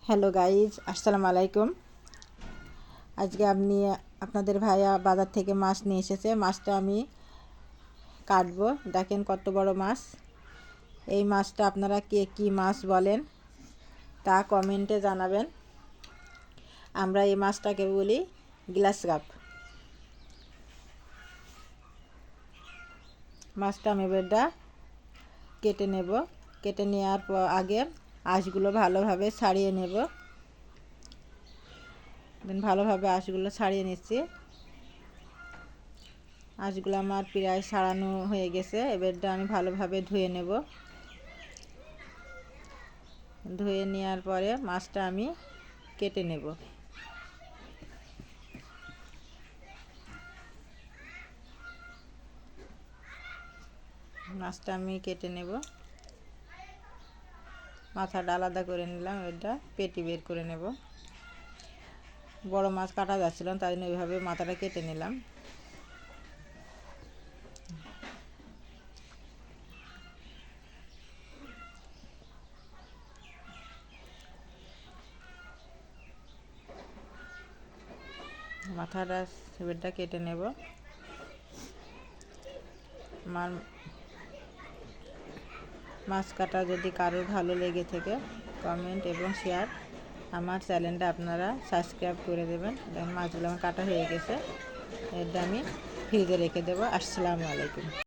Hello guys, আসসালামু আলাইকুম। আজকে আপনাদের ভাইয়া বাজার থেকে মাছ নিয়ে এসেছে। মাছটা আমি কাটবো। দেখেন কত বড় মাছ। এই মাছটা আপনারা কে কী মাছ বলেন তা কমেন্টে জানাবেন। আমরা এই মাছটাকে বলি গ্লাস কাপ। মাছটা আমি এবারটা কেটে নেব। কেটে নেওয়ার আগে আঁশগুলো ভালোভাবে ছাড়িয়ে নেব। ভালোভাবে আঁশগুলো ছাড়িয়ে নিচ্ছি। আঁশগুলো আমার প্রায় ছাড়ানো হয়ে গেছে। এবারটা আমি ভালোভাবে ধুয়ে নেব। ধুয়ে নেওয়ার পরে মাছটা আমি কেটে নেব। মাছটা আমি কেটে নেব। মাথাটা আলাদা করে নিলাম। এটা পেটি বের করে নেব। বড় মাছ কাটা যাচ্ছিল না, তাই জন্য এইভাবে মাথাটা কেটে নিলাম। মাথাটা সেবেরটা কেটে নেব। আমার মাছ কাটা যদি কারোর ভালো লেগে থাকে কমেন্ট এবং শেয়ার, আমার চ্যানেলটা আপনারা সাবস্ক্রাইব করে দেবেন। মাছগুলো আমার কাটা হয়ে গেছে। এটা আমি ফ্রিজে রেখে দেবো। আসসালামু আলাইকুম।